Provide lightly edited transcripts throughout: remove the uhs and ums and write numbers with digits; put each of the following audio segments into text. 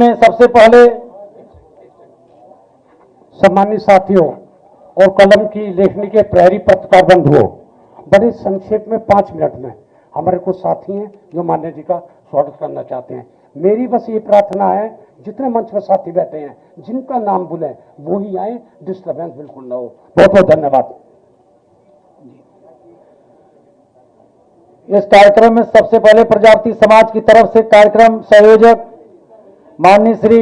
में सबसे पहले सम्मानित साथियों और कलम की लेखनी के प्रहरी पत्रकार बंधुओं, बड़े संक्षेप में 5 मिनट में हमारे कुछ साथी हैं जो मान्य जी का स्वागत करना चाहते हैं। मेरी बस ये प्रार्थना है, जितने मंच पर साथी बैठे हैं जिनका नाम बुलें वो ही आए, डिस्टर्बेंस बिल्कुल ना हो। बहुत बहुत धन्यवाद। इस कार्यक्रम में सबसे पहले प्रजापति समाज की तरफ से कार्यक्रम संयोजक माननीय श्री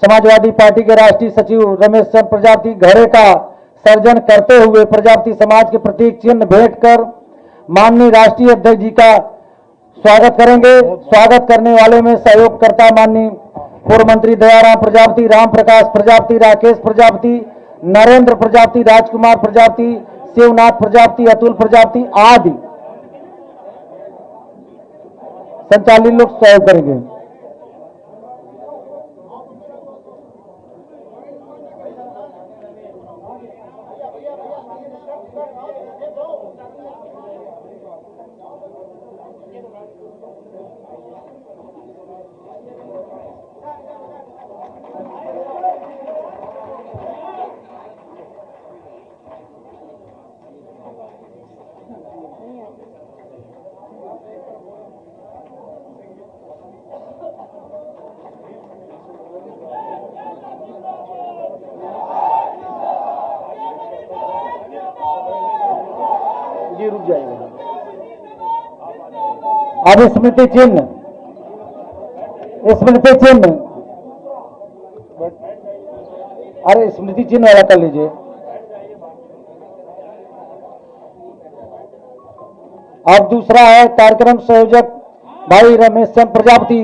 समाजवादी पार्टी के राष्ट्रीय सचिव रमेश चंद्र प्रजापति घड़े का सर्जन करते हुए प्रजापति समाज के प्रतीक चिन्ह भेंट कर माननीय राष्ट्रीय अध्यक्ष जी का स्वागत करेंगे। स्वागत करने वाले में सहयोगकर्ता माननीय पूर्व मंत्री दयाराम प्रजापति, राम प्रकाश प्रजापति, राकेश प्रजापति, नरेंद्र प्रजापति, राजकुमार प्रजापति, शिवनाथ प्रजापति, अतुल प्रजापति आदि संचालित लोग सहयोग करेंगे। रुक जाएगा। अब स्मृति चिन्ह अरे स्मृति चिन्ह वाला कर लीजिए। अब दूसरा है कार्यक्रम संयोजक भाई रमेश चंद्र प्रजापति,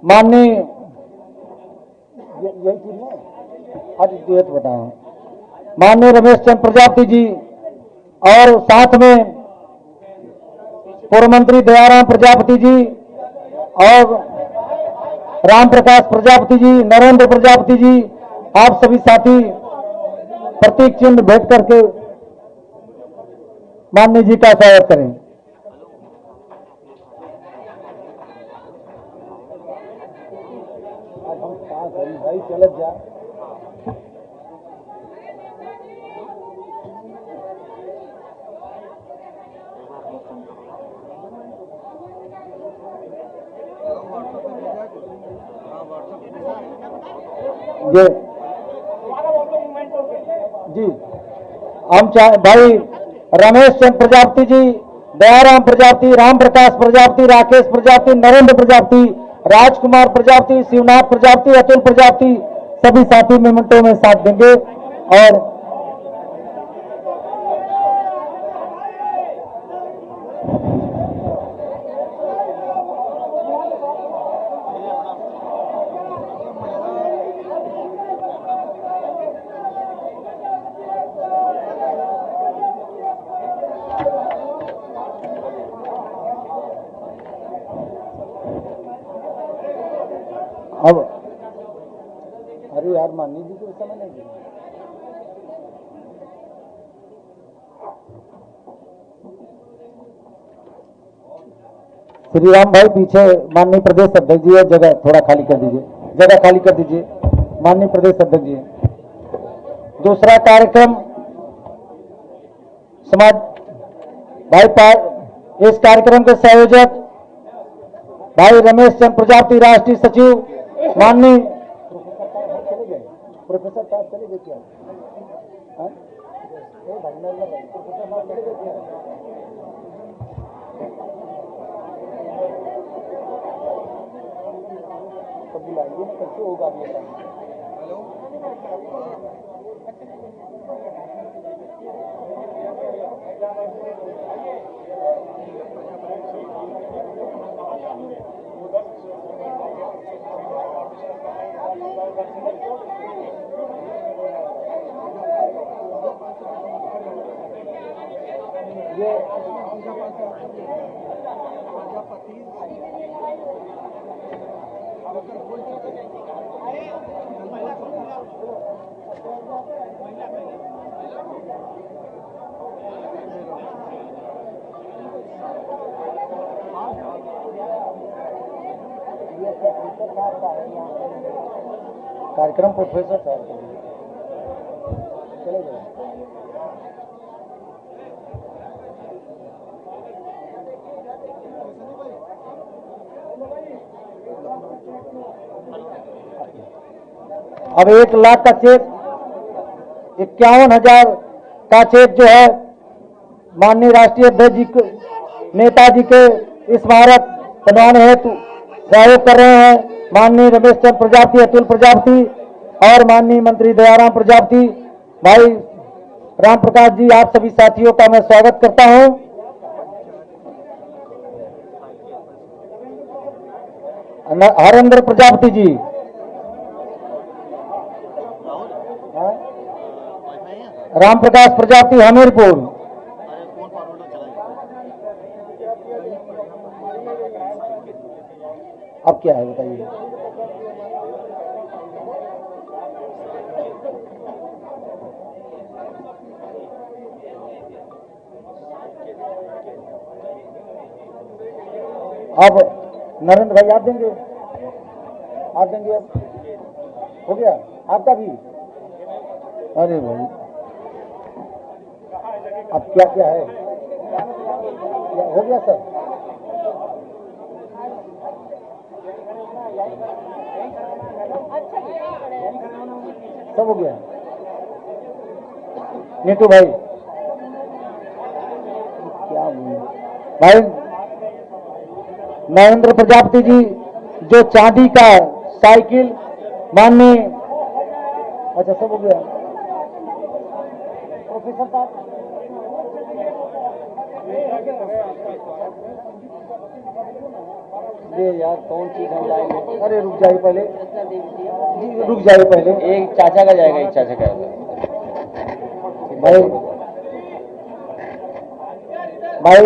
माननीय यही चिन्ह है, बताओ माननीय रमेश चंद्र प्रजापति जी और साथ में पूर्व मंत्री दयाराम प्रजापति जी और राम प्रकाश प्रजापति जी, नरेंद्र प्रजापति जी, आप सभी साथी प्रतीक चिन्ह भेंट करके माननीय जी का स्वागत करें। जी हम भाई रमेश चंद्र प्रजापति जी, दयाराम प्रजापति, राम प्रकाश प्रजापति, राकेश प्रजापति, नरेंद्र प्रजापति, राजकुमार प्रजापति, शिवनाथ प्रजापति, अतुल प्रजापति सभी साथी मिनटों में साथ देंगे। और अब अरे यार माननीय जी को समय नहीं दिया। श्री राम भाई पीछे माननीय प्रदेश अध्यक्ष जी, जगह थोड़ा खाली कर दीजिए, जगह खाली कर दीजिए माननीय प्रदेश अध्यक्ष जी। दूसरा कार्यक्रम समाज भाई इस कार्यक्रम के संयोजक भाई रमेश चंद्र प्रजापति, राष्ट्रीय सचिव माननीय प्रोफेसर साहब चले गए क्या? कब बुलाएंगे, कैसे होगा ये काम? हेलो ये कार्यक्रम प्रोफेसर साहब चले जाए। अब 1 लाख का चेक, 51,000 का चेक जो है माननीय राष्ट्रीय अध्यक्ष जी को, नेताजी के स्मारक बनवाने हेतु सहयोग कर रहे हैं माननीय रमेश चंद्र प्रजापति, अतुल प्रजापति और माननीय मंत्री दयाराम प्रजापति। भाई राम प्रकाश जी, आप सभी साथियों का मैं स्वागत करता हूं। हरेंद्र प्रजापति जी, राम प्रकाश प्रजापति हमीरपुर, अब क्या है बताइए। अब नरेंद्र भाई आप देंगे, आप देंगे, अब हो गया आपका भी। अरे भाई अब क्या क्या है, हो गया सर। सब हो गया। नीटू भाई क्या भाई, नरेंद्र प्रजापति जी जो चांदी का साइकिल माननीय, अच्छा सब हो गया। प्रोफेसर साहब ये यार कौन चीज हम लाएंगे। अरे रुक जाइए पहले जी, रुक जाइए पहले। एक चाचा का जाएगा, एक चाचा का भाई। भाई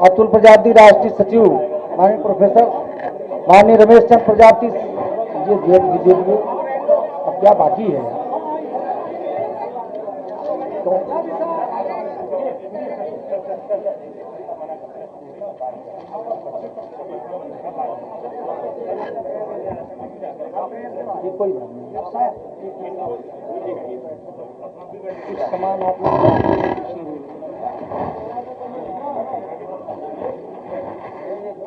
अतुल प्रजापति राष्ट्रीय सचिव माननीय प्रोफेसर माननीय रमेश चंद्र प्रजापति, ये दीजिए। अब क्या बाकी है तो ये कोई बात नहीं, कुछ सामान आप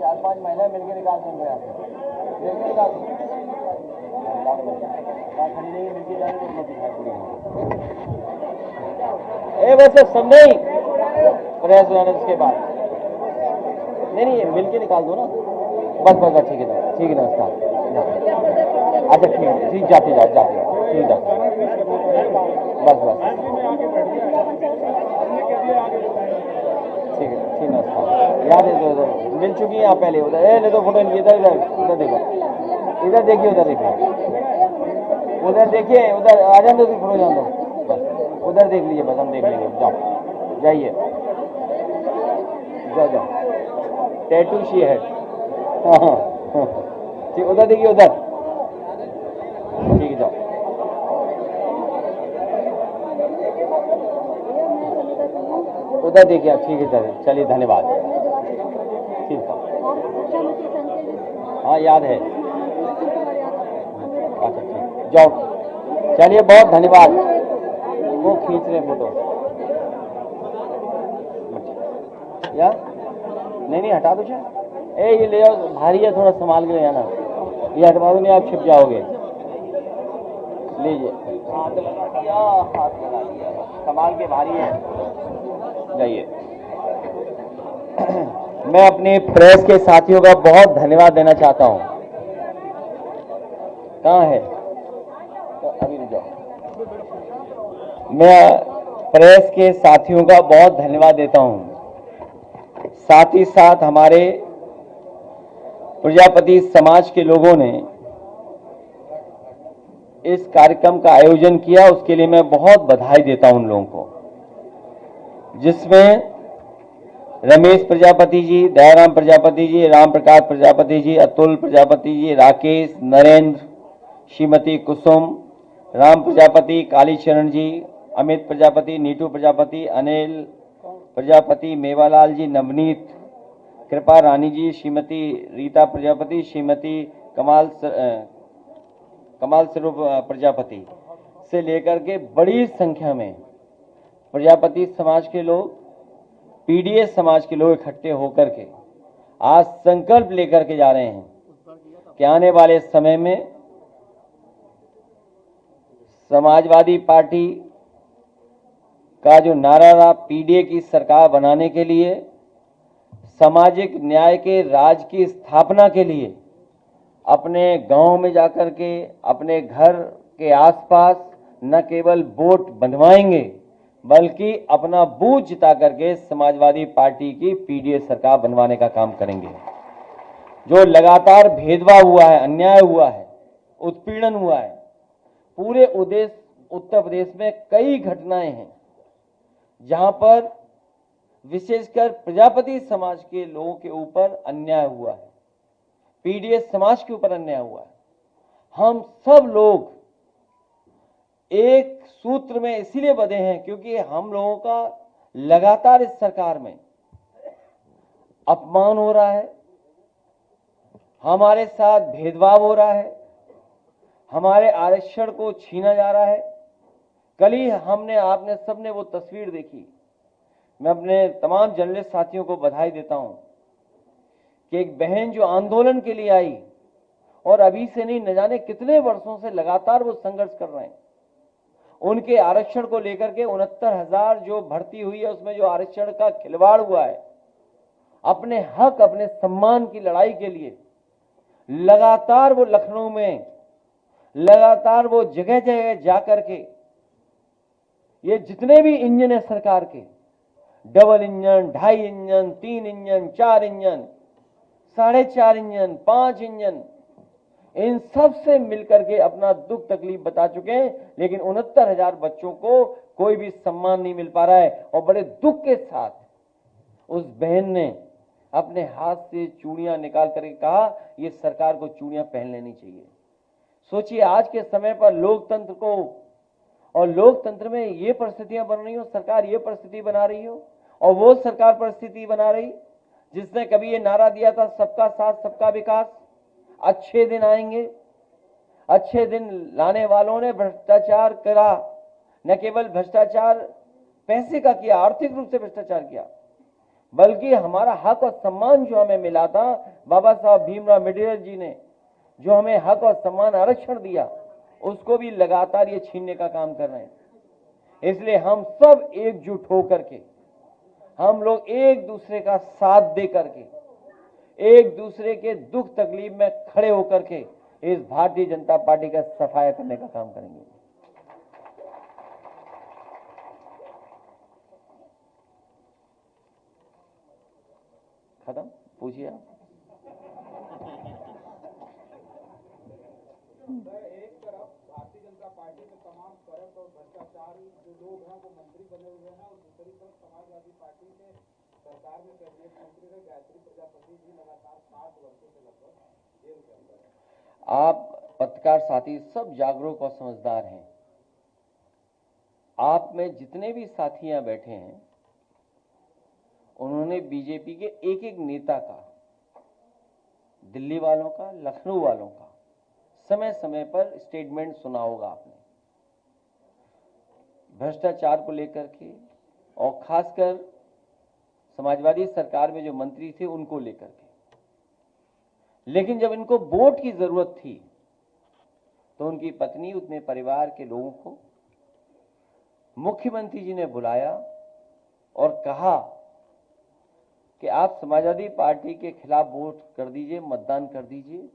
चार पांच महीने मिलकर निकाल देंगे आप, निकाल खरीदेंगे मिलकर जाएंगे। वैसे सब नहीं प्रयास के बाद नहीं मिलके निकाल दो ना, बस बस ठीक है, ठीक है, नमस्कार। अच्छा ठीक है, ठीक, जाते ठीक है, बस ठीक है, ठीक, नमस्कार। याद है तो मिल चुकी है आप पहले, उधर नहीं तो फोटो इधर देखो, इधर देखिए, उधर देखिए, उधर आ जाए तो फोटो जान दो, बस उधर देख लीजिए, बस हम देख लेंगे। जाओ, जाइए, जाओ टैटू शी है। हाँ ठीक, उधर देखिए, उधर ठीक है, जाओ। उधर देखिए, ठीक है, चलिए धन्यवाद, ठीक है। हाँ याद है, अच्छा ठीक, जाओ, चलिए बहुत धन्यवाद। वो खींच रहे फोटो या नहीं हटा दो चाहे, ये ले जाओ, भारी है थोड़ा, संभाल के ले जाना, ये हटवा दो नहीं आप छिप जाओगे। लीजिए, हाथ लगा दिया, संभाल के, भारी है, जाइए। मैं अपने प्रेस के साथियों का बहुत धन्यवाद देना चाहता हूं। कहाँ है तो अभी रुक जाओ। मैं प्रेस के साथियों का बहुत धन्यवाद देता हूं, साथ ही साथ हमारे प्रजापति समाज के लोगों ने इस कार्यक्रम का आयोजन किया, उसके लिए मैं बहुत बधाई देता हूं उन लोगों को, जिसमें रमेश प्रजापति जी, दयाराम प्रजापति जी, राम प्रकाश प्रजापति जी, अतुल प्रजापति जी, राकेश, नरेंद्र, श्रीमती कुसुम, राम प्रजापति, कालीचरण जी, अमित प्रजापति, नीटू प्रजापति, अनिल प्रजापति, मेवालाल जी, नवनीत, कृपा रानी जी, श्रीमती रीता प्रजापति, श्रीमती कमाल स्वरूप प्रजापति से लेकर के बड़ी संख्या में प्रजापति समाज के लोग, पीडीएस समाज के लोग इकट्ठे होकर के आज संकल्प लेकर के जा रहे हैं कि आने वाले समय में समाजवादी पार्टी का जो नारा था, पीडीए की सरकार बनाने के लिए, सामाजिक न्याय के राज की स्थापना के लिए अपने गांव में जाकर के, अपने घर के आसपास न केवल वोट बनवाएंगे बल्कि अपना बूथ जिता करके समाजवादी पार्टी की पीडीए सरकार बनवाने का काम करेंगे। जो लगातार भेदभाव हुआ है, अन्याय हुआ है, उत्पीड़न हुआ है, पूरे उत्तर प्रदेश में कई घटनाएं हैं जहां पर विशेषकर प्रजापति समाज के लोगों के ऊपर अन्याय हुआ है, पीडीएस समाज के ऊपर अन्याय हुआ है। हम सब लोग एक सूत्र में इसीलिए बंधे हैं क्योंकि हम लोगों का लगातार इस सरकार में अपमान हो रहा है, हमारे साथ भेदभाव हो रहा है, हमारे आरक्षण को छीना जा रहा है। कल ही आपने सबने वो तस्वीर देखी। मैं अपने तमाम जर्नलिस्ट साथियों को बधाई देता हूं कि एक बहन जो आंदोलन के लिए आई और अभी से नहीं, न जाने कितने वर्षों से लगातार वो संघर्ष कर रहे हैं, उनके आरक्षण को लेकर के 69,000 जो भर्ती हुई है उसमें जो आरक्षण का खिलवाड़ हुआ है, अपने हक, अपने सम्मान की लड़ाई के लिए लगातार वो लखनऊ में, लगातार वो जगह जगह जाकर के ये जितने भी इंजन है सरकार के, double engine, 2.5 engine, 3 engine, 4 engine, 4.5 engine, 5 engine, इन सब से मिलकर के अपना दुख तकलीफ बता चुके हैं, लेकिन 69,000 बच्चों को कोई भी सम्मान नहीं मिल पा रहा है। और बड़े दुख के साथ उस बहन ने अपने हाथ से चूड़ियां निकाल करके कहा, ये सरकार को चूड़ियां पहन लेनी चाहिए। सोचिए आज के समय पर लोकतंत्र को, और लोकतंत्र में ये परिस्थितियां बन रही हो, सरकार ये परिस्थिति बना रही हो, और वो सरकार परिस्थिति बना रही जिसने कभी ये नारा दिया था, सबका साथ सबका विकास, अच्छे दिन आएंगे। अच्छे दिन लाने वालों ने भ्रष्टाचार करा, न केवल भ्रष्टाचार पैसे का किया, आर्थिक रूप से भ्रष्टाचार किया, बल्कि हमारा हक और सम्मान जो हमें मिला था, बाबा साहब भीमराव अम्बेडकर जी ने जो हमें हक और सम्मान आरक्षण दिया, उसको भी लगातार ये छीनने का काम कर रहे हैं। इसलिए हम सब एकजुट होकर के, हम लोग एक दूसरे का साथ दे करके, एक दूसरे के दुख तकलीफ में खड़े होकर के इस भारतीय जनता पार्टी का सफाया करने का काम करेंगे। खत्म? पूछिए आप। एक तरफ भारतीय जनता पार्टी में तमाम फर्क और भ्रष्टाचार जो लोग हैं वो मंत्री बने हुए हैं, और दूसरी तरफ समाजवादी पार्टी के सरकार में कैबिनेट मंत्री रहे गायत्री प्रजापति जी लगातार 60 वर्षों से लगभग जेल के अंदर है। आप पत्रकार साथी सब जागरूक और समझदार हैं। आप में जितने भी साथी यहाँ बैठे हैं, उन्होंने बीजेपी के एक एक नेता का, दिल्ली वालों का, लखनऊ वालों का समय समय पर स्टेटमेंट सुना होगा आपने, भ्रष्टाचार को लेकर के, और खासकर समाजवादी सरकार में जो मंत्री थे उनको लेकर के। लेकिन जब इनको वोट की जरूरत थी तो उनकी पत्नी, उतने परिवार के लोगों को मुख्यमंत्री जी ने बुलाया और कहा कि आप समाजवादी पार्टी के खिलाफ वोट कर दीजिए, मतदान कर दीजिए,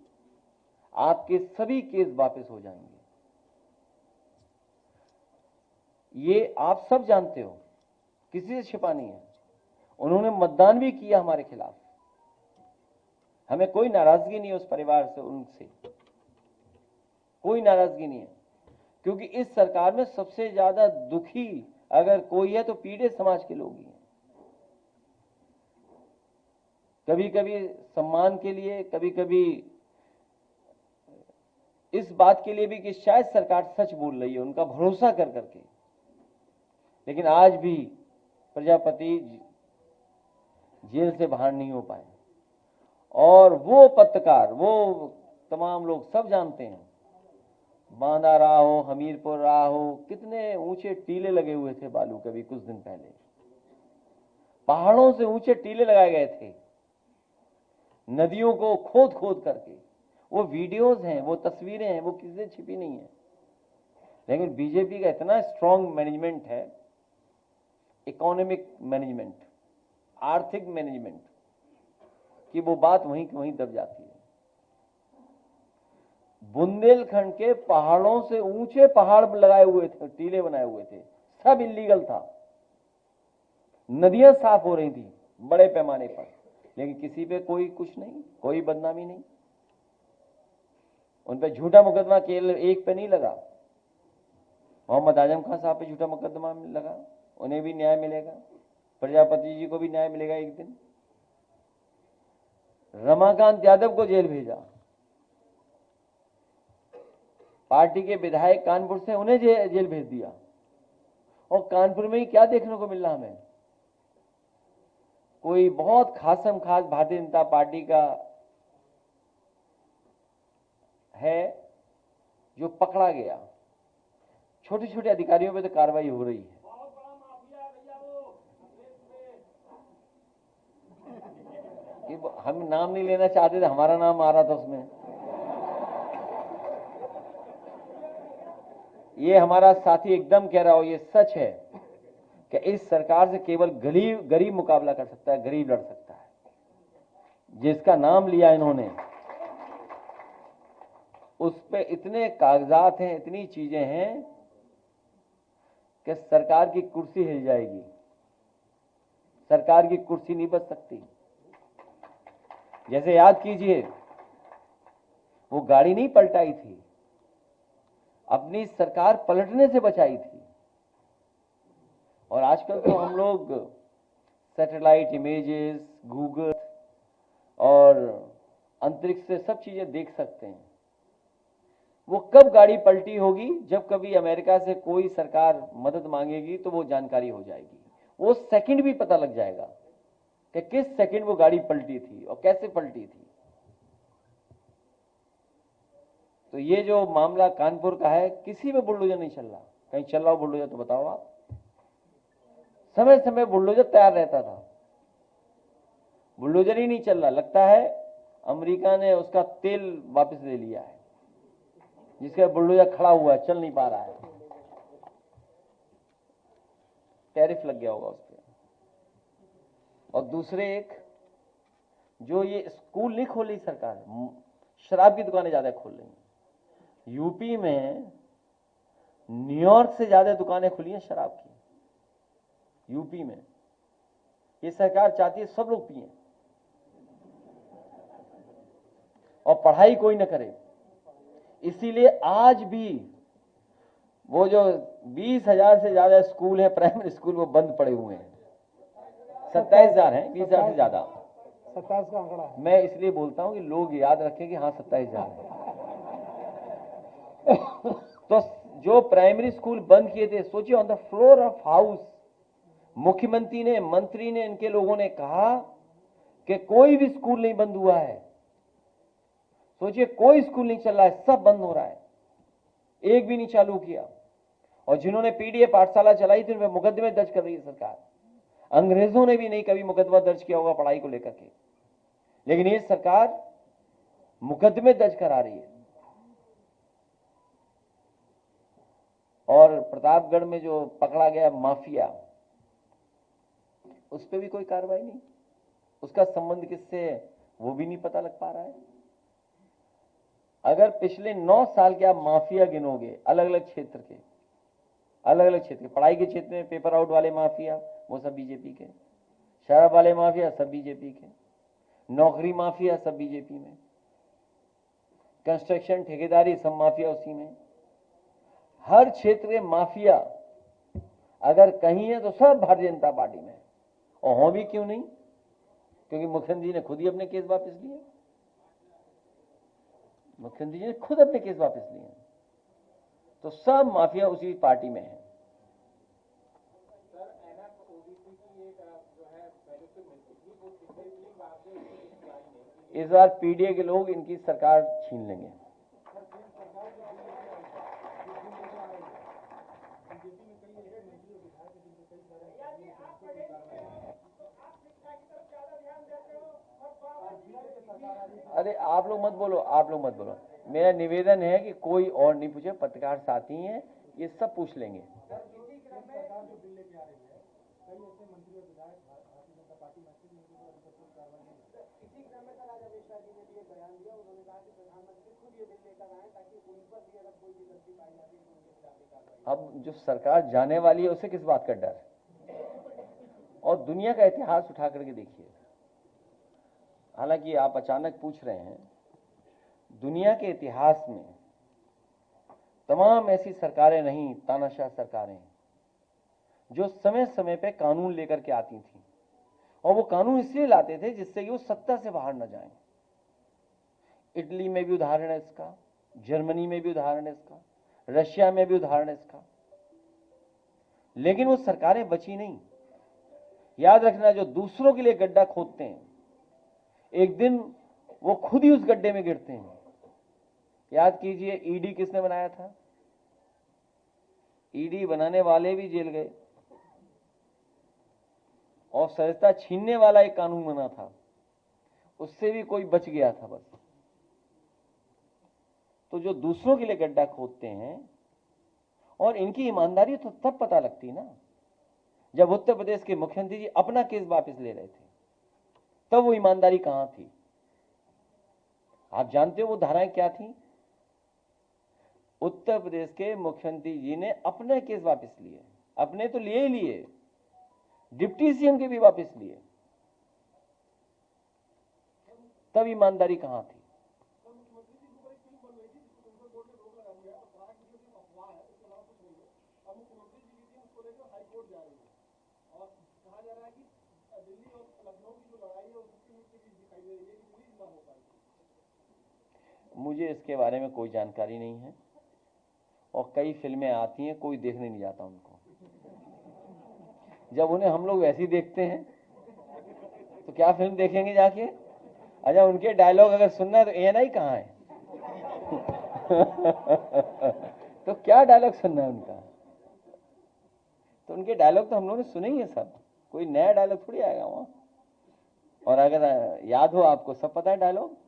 आपके सभी केस वापस हो जाएंगे। ये आप सब जानते हो, किसी से छिपा नहीं है। उन्होंने मतदान भी किया हमारे खिलाफ। हमें कोई नाराजगी नहीं है उस परिवार से, उनसे कोई नाराजगी नहीं है, क्योंकि इस सरकार में सबसे ज्यादा दुखी अगर कोई है तो पीड़ित समाज के लोग ही हैं। कभी कभी सम्मान के लिए, कभी कभी इस बात के लिए भी कि शायद सरकार सच बोल रही है, उनका भरोसा कर करके। लेकिन आज भी प्रजापति जेल से बाहर नहीं हो पाए, और वो पत्रकार, वो तमाम लोग सब जानते हैं। बांदा रहा हो, हमीरपुर रहा हो, कितने ऊंचे टीले लगे हुए थे बालू के। भी कुछ दिन पहले पहाड़ों से ऊंचे टीले लगाए गए थे नदियों को खोद खोद करके। वो वीडियोस हैं, वो तस्वीरें हैं, वो किसी से छिपी नहीं है। लेकिन बीजेपी का इतना स्ट्रांग मैनेजमेंट है, इकोनॉमिक मैनेजमेंट, आर्थिक मैनेजमेंट, कि वो बात वहीं की वहीं दब जाती है। बुंदेलखंड के पहाड़ों से ऊंचे पहाड़ लगाए हुए थे, टीले बनाए हुए थे, सब इलीगल था। नदियां साफ हो रही थी बड़े पैमाने पर, लेकिन किसी पे कोई कुछ नहीं, कोई बदनामी नहीं। उन पे झूठा मुकदमा केवल एक पे नहीं लगा, मोहम्मद आजम खान साहब पे झूठा मुकदमा लगा, उन्हें भी न्याय मिलेगा। प्रजापति जी को भी न्याय मिलेगा एक दिन। रमाकांत यादव को जेल भेजा, पार्टी के विधायक कानपुर से, उन्हें जेल भेज दिया। और कानपुर में ही क्या देखने को मिल रहा हमें, कोई बहुत खासम खास भारतीय जनता पार्टी का है जो पकड़ा गया। छोटे छोटे अधिकारियों पे तो कार्रवाई हो रही है। कि हम नाम नहीं लेना चाहते थे, हमारा नाम आ रहा था उसमें। ये हमारा साथी एकदम कह रहा हो, ये सच है कि इस सरकार से केवल गरीब मुकाबला कर सकता है, गरीब लड़ सकता है। जिसका नाम लिया इन्होंने, उस पे इतने कागजात हैं, इतनी चीजें हैं कि सरकार की कुर्सी हिल जाएगी, सरकार की कुर्सी नहीं बच सकती। जैसे याद कीजिए, वो गाड़ी नहीं पलटाई थी, अपनी सरकार पलटने से बचाई थी। और आजकल तो हम लोग सैटेलाइट इमेजेस, गूगल और अंतरिक्ष से सब चीजें देख सकते हैं। वो कब गाड़ी पलटी होगी, जब कभी अमेरिका से कोई सरकार मदद मांगेगी तो वो जानकारी हो जाएगी। वो सेकंड भी पता लग जाएगा कि किस सेकंड वो गाड़ी पलटी थी और कैसे पलटी थी। तो ये जो मामला कानपुर का है, किसी में बुलडोजर नहीं चल रहा। कहीं चल रहा हो बुलडोजर तो बताओ आप। समय समय बुलडोजर तैयार रहता था, बुलडोजर ही नहीं चल रहा। लगता है अमेरिका ने उसका तेल वापस ले लिया है, जिसका बुलडोजर खड़ा हुआ है, चल नहीं पा रहा है। टैरिफ लग गया होगा उस पर। और दूसरे एक, जो ये स्कूल नहीं खोल रही सरकार, शराब की दुकानें ज्यादा खोल रही हैं। यूपी में न्यूयॉर्क से ज्यादा दुकानें खुली हैं शराब की यूपी में। ये सरकार चाहती है सब लोग पिएं और पढ़ाई कोई न करे। इसीलिए आज भी वो जो 20,000 से ज्यादा स्कूल है, प्राइमरी स्कूल, वो बंद पड़े हुए हैं। 27,000 हैं, 20,000 से ज्यादा। 27 का आंकड़ा है। मैं इसलिए बोलता हूं कि लोग याद रखें कि हाँ 27,000 है। तो जो प्राइमरी स्कूल बंद किए थे, सोचिए, on the floor of house मुख्यमंत्री ने, मंत्री ने, इनके लोगों ने कहा कि कोई भी स्कूल नहीं बंद हुआ है। सोचिए, कोई स्कूल नहीं चल रहा है, सब बंद हो रहा है, एक भी नहीं चालू किया। और जिन्होंने पीडीए पाठशाला चलाई थी, उनमें मुकदमे दर्ज कर रही है सरकार। अंग्रेजों ने भी नहीं कभी मुकदमा दर्ज किया होगा पढ़ाई को लेकर के, लेकिन ये सरकार मुकदमे दर्ज करा रही है। और प्रतापगढ़ में जो पकड़ा गया माफिया, उस पर भी कोई कार्रवाई नहीं। उसका संबंध किससे, वो भी नहीं पता लग पा रहा है। अगर पिछले 9 साल के आप माफिया गिनोगे, अलग अलग क्षेत्र के, पढ़ाई के क्षेत्र में पेपर आउट वाले माफिया, वो सब बीजेपी के, शराब वाले माफिया सब बीजेपी के, नौकरी माफिया सब बीजेपी में, कंस्ट्रक्शन ठेकेदारी सब माफिया उसी में। हर क्षेत्र के माफिया अगर कहीं है तो सब भारतीय जनता पार्टी में। और हो भी क्यों नहीं, क्योंकि मुख्यमंत्री ने खुद ही अपने केस वापस लिए। मुख्यमंत्री जी ने खुद अपने केस वापस लिए। तो सब माफिया उसी पार्टी में है। इस बार पीडीए के लोग इनकी सरकार छीन लेंगे। अरे आप लोग मत बोलो, आप लोग मत बोलो। मेरा निवेदन है कि कोई और नहीं पूछे, पत्रकार साथी हैं, ये सब पूछ लेंगे। अब जो सरकार जाने वाली है उसे किस बात का डर? और दुनिया का इतिहास उठा करके देखिए। हालांकि आप अचानक पूछ रहे हैं, दुनिया के इतिहास में तमाम ऐसी सरकारें नहीं, तानाशाह सरकारें, जो समय समय पे कानून लेकर के आती थी, और वो कानून इसलिए लाते थे जिससे कि वो सत्ता से बाहर न जाएं। इटली में भी उदाहरण है इसका, जर्मनी में भी उदाहरण है इसका, रशिया में भी उदाहरण है इसका। लेकिन वो सरकारें बची नहीं। याद रखना, जो दूसरों के लिए गड्ढा खोदते हैं, एक दिन वो खुद ही उस गड्ढे में गिरते हैं। याद कीजिए, ईडी किसने बनाया था? ईडी बनाने वाले भी जेल गए, और सरिता छीनने वाला एक कानून बना था, उससे भी कोई बच गया था बस। तो जो दूसरों के लिए गड्ढा खोदते हैं, और इनकी ईमानदारी तो तब पता लगती ना जब उत्तर प्रदेश के मुख्यमंत्री जी अपना केस वापस ले रहे थे, तब वो ईमानदारी कहां थी? आप जानते हो वो धाराएं क्या थी? उत्तर प्रदेश के मुख्यमंत्री जी ने अपने केस वापस लिए, अपने तो लिए ही लिए, डिप्टी सीएम के भी वापस लिए, तब ईमानदारी कहां थी? मुझे इसके बारे में कोई जानकारी नहीं है, और कई फिल्में आती हैं, कोई देखने नहीं जाता उनको। जब उन्हें हम लोग वैसे ही देखते हैं तो क्या फिल्म देखेंगे जाके? अच्छा, उनके डायलॉग अगर सुनना है तो एएनआई कहाँ है? तो क्या डायलॉग सुनना है उनका? तो उनके डायलॉग तो हम लोगों ने सुने ही है सब, कोई नया डायलॉग थोड़ी आएगा वहां। और अगर याद हो आपको, सब पता है डायलॉग।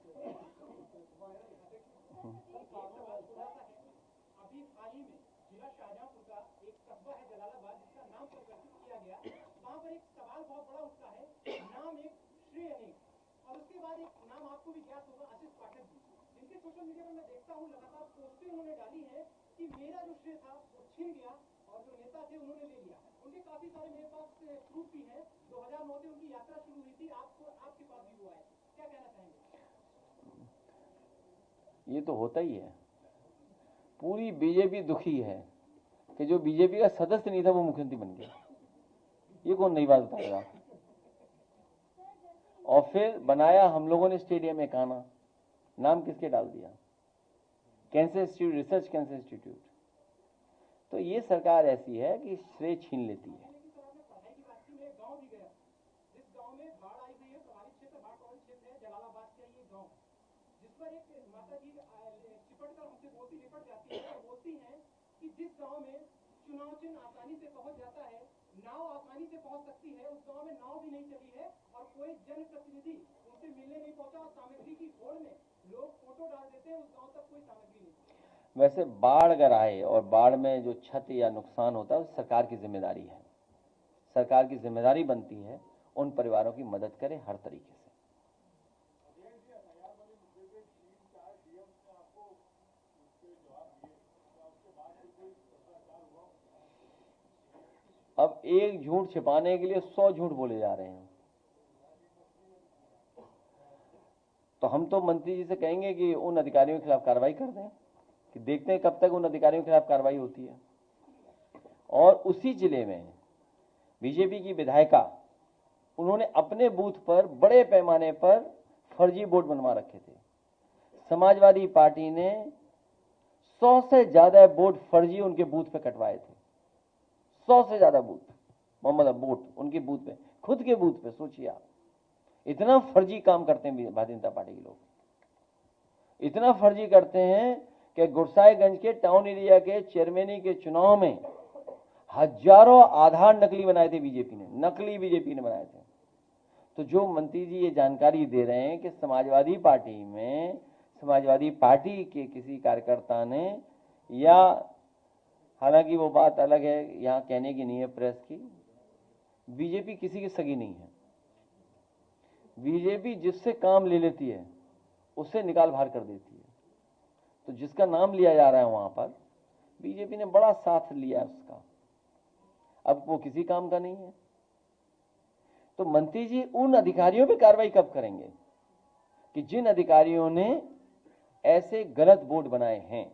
सोशल मीडिया पर मैं देखता हूं लगातार पोस्टें उन्होंने डाली है कि मेरा जो श्रेय था वो छिन गया और जो नेता थे उन्होंने ले लिया। उनके काफी सारे मेरे पास प्रूफ भी है। 2009 से उनकी यात्रा शुरू हुई थी, आपके पास भी हुआ है, क्या कहना चाहेंगे? ये तो होता ही है। पूरी बीजेपी दुखी है कि जो बीजेपी का सदस्य नहीं था वो मुख्यमंत्री बन गया। ये कौन नई बात बताएगा? और फिर बनाया हम लोगों ने स्टेडियम में काना, नाम किसके डाल दिया? Cancer institute, research cancer institute. तो ये सरकार ऐसी है कि श्रेय छीन लेती है। चुनाव चिन्ह आसानी से पहुंच जाता है, नाव आसानी से पहुंच सकती है, उस गांव में नाव भी नहीं चली है और कोई जनप्रतिनिधि उनसे मिलने नहीं पहुंचा, और सामग्री की होड़ में लोग फोटो डाल देते हैं, उस गांव तक कोई सामग्री नहीं। वैसे बाढ़ अगर आए और बाढ़ में जो क्षति या नुकसान होता है, सरकार की जिम्मेदारी है। सरकार की जिम्मेदारी बनती है उन परिवारों की मदद करे हर तरीके से। अब एक झूठ छिपाने के लिए 100 झूठ बोले जा रहे हैं। तो हम तो मंत्री जी से कहेंगे कि उन अधिकारियों के खिलाफ कार्रवाई कर दें, कि देखते हैं कब तक उन अधिकारियों के खिलाफ कार्रवाई होती है। और उसी जिले में बीजेपी की विधायिका, उन्होंने अपने बूथ पर बड़े पैमाने पर फर्जी वोट बनवा रखे थे। समाजवादी पार्टी ने 100 से ज्यादा वोट फर्जी उनके बूथ पे कटवाए थे। 100 से ज्यादा बूथ, मोहम्मद वोट उनके बूथ पे, खुद के बूथ पे। सोचिए आप, इतना फर्जी काम करते हैं भारतीय जनता पार्टी के लोग, इतना फर्जी करते हैं कि गुरसाईगंज के टाउन एरिया के चेयरमैनी के चुनाव में हजारों आधार नकली बनाए थे बीजेपी ने, नकली बीजेपी ने बनाए थे। तो जो मंत्री जी ये जानकारी दे रहे हैं कि समाजवादी पार्टी में, समाजवादी पार्टी के किसी कार्यकर्ता ने, या हालांकि वो बात अलग है, यहाँ कहने की नहीं है प्रेस की, बीजेपी किसी की सगी नहीं है। बीजेपी जिससे काम ले लेती है उससे निकाल बाहर कर देती है। तो जिसका नाम लिया जा रहा है वहां पर बीजेपी ने बड़ा साथ लिया उसका, अब वो किसी काम का नहीं है। तो मंत्री जी उन अधिकारियों पे कार्रवाई कब करेंगे कि जिन अधिकारियों ने ऐसे गलत बोर्ड बनाए हैं?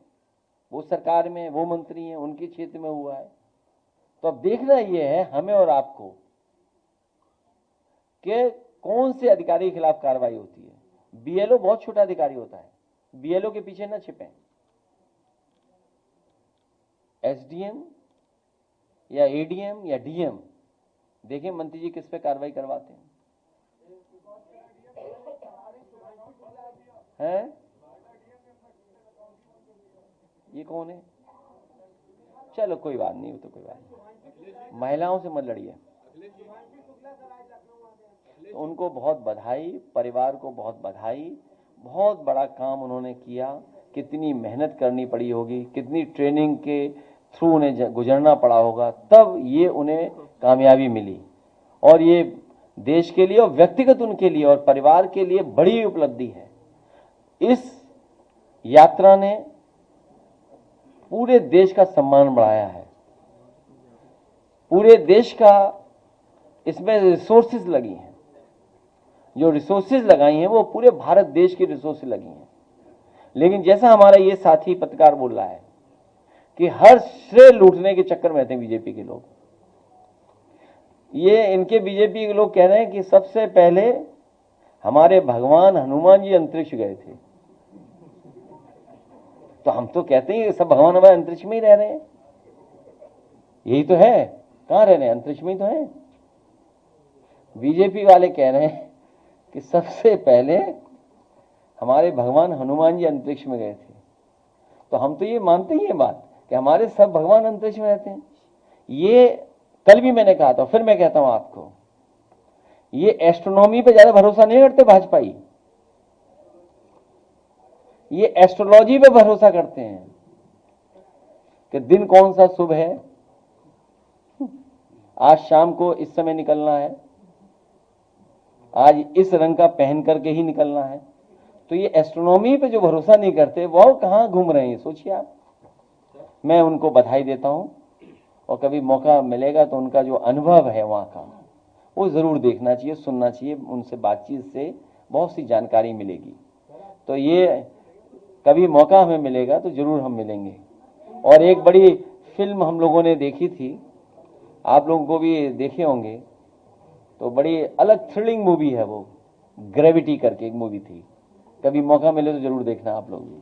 वो सरकार में, वो मंत्री हैं, उनके क्षेत्र में हुआ है। तो अब देखना यह है हमें और आपको कि कौन से अधिकारी के खिलाफ कार्रवाई होती है। बीएलओ बहुत छोटा अधिकारी होता है, बीएलओ के पीछे ना छिपें। एसडीएम या एडीएम या डीएम, देखें मंत्री जी किस पे कार्रवाई करवाते हैं? ये कौन है? चलो कोई बात नहीं, वो तो कोई बात नहीं, महिलाओं से मत लड़िए। तो उनको बहुत बधाई, परिवार को बहुत बधाई, बहुत बड़ा काम उन्होंने किया। कितनी मेहनत करनी पड़ी होगी, कितनी ट्रेनिंग के थ्रू उन्हें गुजरना पड़ा होगा, तब ये उन्हें कामयाबी मिली। और ये देश के लिए और व्यक्तिगत उनके लिए और परिवार के लिए बड़ी उपलब्धि है। इस यात्रा ने पूरे देश का सम्मान बढ़ाया है, पूरे देश का इसमें रिसोर्सेज लगी हैं। जो रिसोर्सेज लगाई हैं वो पूरे भारत देश की रिसोर्सेज लगी हैं। लेकिन जैसा हमारा ये साथी पत्रकार बोल रहा है कि हर श्रेय लूटने के चक्कर में रहते हैं बीजेपी के लोग। ये इनके बीजेपी के लोग कह रहे हैं कि सबसे पहले हमारे भगवान हनुमान जी अंतरिक्ष गए थे। तो हम तो कहते हैं सब भगवान हमारे अंतरिक्ष में ही रह रहे हैं, यही तो है, कहां रह रहे हैं? अंतरिक्ष में ही तो है। बीजेपी वाले कह रहे हैं कि सबसे पहले हमारे भगवान हनुमान जी अंतरिक्ष में गए थे। तो हम तो ये मानते ही है बात कि हमारे सब भगवान अंतरिक्ष में रहते हैं। ये कल भी मैंने कहा था, फिर मैं कहता हूं आपको, ये एस्ट्रोनॉमी पे ज्यादा भरोसा नहीं करते भाजपाई, ये एस्ट्रोलॉजी पे भरोसा करते हैं कि दिन कौन सा शुभ है, आज शाम को इस समय निकलना है, आज इस रंग का पहन करके ही निकलना है। तो ये एस्ट्रोनॉमी पे जो भरोसा नहीं करते वो कहां घूम रहे हैं, सोचिए आप। मैं उनको बधाई देता हूं और कभी मौका मिलेगा तो उनका जो अनुभव है वहां का वो जरूर देखना चाहिए, सुनना चाहिए। उनसे बातचीत से बहुत सी जानकारी मिलेगी। तो ये कभी मौका हमें मिलेगा तो जरूर हम मिलेंगे। और एक बड़ी फिल्म हम लोगों ने देखी थी, आप लोगों को भी देखे होंगे, तो बड़ी अलग थ्रिलिंग मूवी है वो, ग्रेविटी करके एक मूवी थी। कभी मौका मिले तो जरूर देखना आप लोग भी।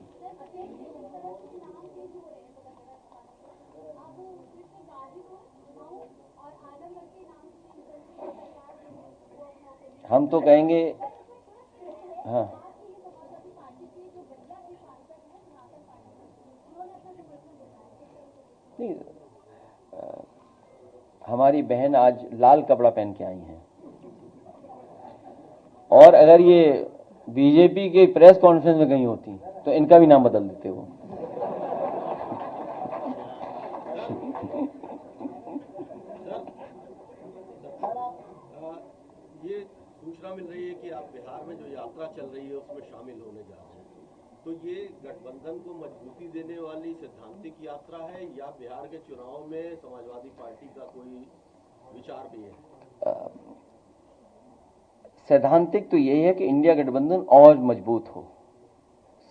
हम तो कहेंगे, हाँ, नहीं, हमारी बहन आज लाल कपड़ा पहन के आई हैं। और अगर ये बीजेपी के प्रेस कॉन्फ्रेंस में गई होती तो इनका भी नाम बदल देते वो। ये सूचना मिल रही है कि आप बिहार में जो यात्रा चल रही है उसमें शामिल होने जा रहे हैं, तो ये गठबंधन को मजबूती देने वाली सैद्धांतिक यात्रा है या बिहार के चुनाव में समाजवादी पार्टी का कोई विचार भी है? सैद्धांतिक तो यही है कि इंडिया गठबंधन और मजबूत हो।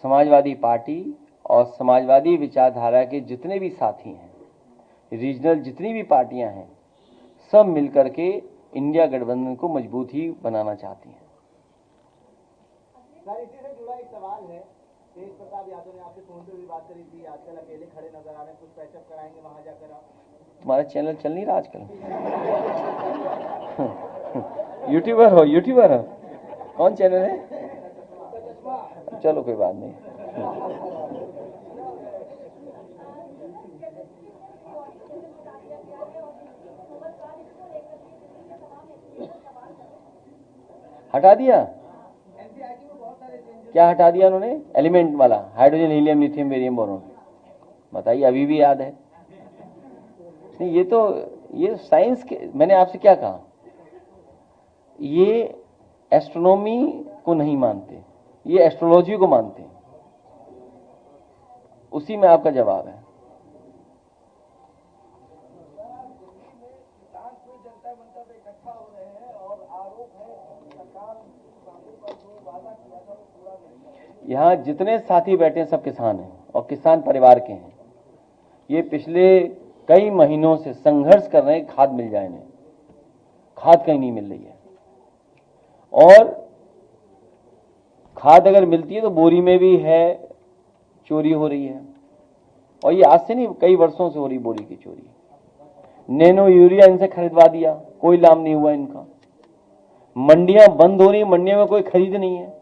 समाजवादी पार्टी और समाजवादी विचारधारा के जितने भी साथी हैं, रीजनल जितनी भी पार्टियां हैं, सब मिलकर के इंडिया गठबंधन को मजबूत ही बनाना चाहती हैं। सर, इसी से जुड़ा एक सवाल है, तेज प्रताप यादव ने आपसे फोन पे भी बात करी थी, आजकल अकेले खड़े नजर आ रहे हैं, कुछ पैचअप कराएंगे वहां जाकर आप? तुम्हारा चैनल चल नहीं रहा आजकल? यूट्यूबर हो, यूट्यूबर हो। कौन चैनल है? चलो कोई बात नहीं। हटा दिया? क्या हटा दिया उन्होंने? एलिमेंट वाला hydrogen, helium, lithium, barium, boron. बताइए, अभी भी याद है? नहीं, ये साइंस के, मैंने आपसे क्या कहा, ये एस्ट्रोनॉमी को नहीं मानते, ये एस्ट्रोलॉजी को मानते हैं। उसी में आपका जवाब है। यहाँ जितने साथी बैठे हैं सब किसान हैं और किसान परिवार के हैं। ये पिछले कई महीनों से संघर्ष कर रहे हैं, खाद मिल जाए इन्हें। खाद कहीं नहीं मिल रही है, और खाद अगर मिलती है तो बोरी में भी है, चोरी हो रही है। और ये आज से नहीं, कई वर्षों से हो रही बोरी की चोरी। नैनो यूरिया इनसे खरीदवा दिया, कोई लाभ नहीं हुआ इनका। मंडियां बंद हो रही, मंडियों में कोई खरीद नहीं है।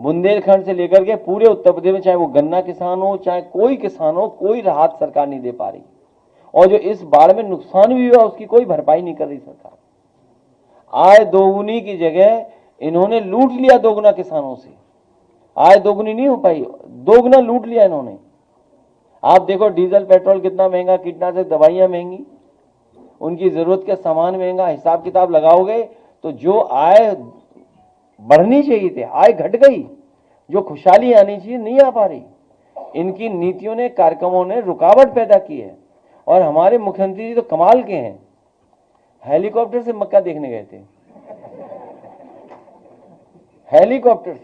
बुंदेलखंड से लेकर के पूरे उत्तर प्रदेश में, चाहे वो गन्ना किसान हो, चाहे कोई किसान हो, कोई राहत सरकार नहीं दे पा रही। और जो इस बाढ़ में नुकसान भी हुआ उसकी कोई भरपाई नहीं कर रही सरकार। आय दोगुनी की जगह इन्होंने लूट लिया दोगुना किसानों से। आय दोगुनी नहीं हो पाई, दोगुना लूट लिया इन्होंने। आप देखो डीजल पेट्रोल कितना महंगा, कीटनाशक दवाइयां महंगी, उनकी जरूरत का सामान महंगा। हिसाब किताब लगाओगे तो जो आय बढ़नी चाहिए थी, आय घट गई। जो खुशहाली आनी चाहिए नहीं आ पा रही। इनकी नीतियों ने, कार्यक्रमों ने रुकावट पैदा की है। और हमारे मुख्यमंत्री जी तो कमाल के हैं, हेलीकॉप्टर से मक्का देखने गए थे। हेलीकॉप्टर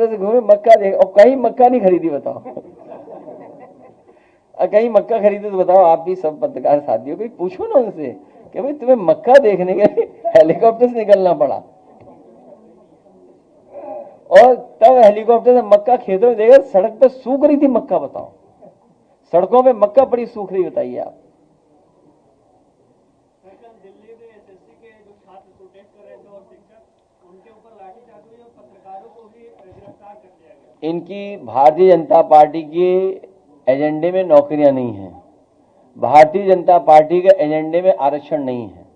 से घूमे, मक्का देख, और कहीं मक्का नहीं खरीदी। बताओ कहीं मक्का खरीदे तो बताओ। आप भी सब पत्रकार साथियों को पूछो ना उनसे कि भाई तुम्हें मक्का देखने के लिए हेलीकॉप्टर से निकलना पड़ा, और तब हेलीकॉप्टर से मक्का खेतों में देखा, सड़क पे सूख रही थी मक्का। बताओ, सड़कों पे मक्का पड़ी सूख रही। बताइए आप। दिल्ली में एसएससी के जो छात्र प्रोटेस्ट कर रहे थे और शिक्षक, उनके ऊपर लाठीचार्ज हुई और पत्रकारों को भी गिरफ्तार कर लिया गया। इनकी भारतीय जनता पार्टी के एजेंडे में नौकरियां नहीं हैं। भारतीय जनता पार्टी के एजेंडे में आरक्षण नहीं है।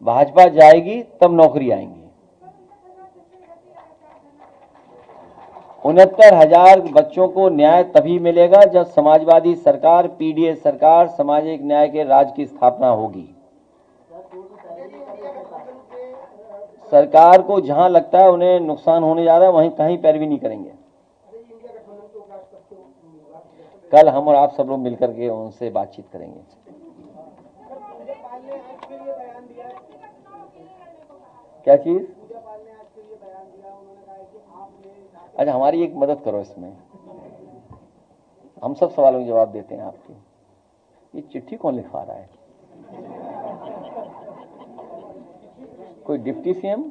भाजपा जाएगी तब नौकरी आएंगी। 69,000 बच्चों को न्याय तभी मिलेगा जब समाजवादी सरकार, पीडीएस सरकार, सामाजिक न्याय के राज की स्थापना होगी। सरकार को जहां लगता है उन्हें नुकसान होने जा रहा है, वहीं कहीं पैरवी नहीं करेंगे। कल हम और आप सब लोग मिलकर के उनसे बातचीत करेंगे। क्या चीज? अच्छा, हमारी एक मदद करो इसमें, हम सब सवालों के जवाब देते हैं आपके। ये चिट्ठी कौन लिखवा रहा है? कोई डिप्टी सीएम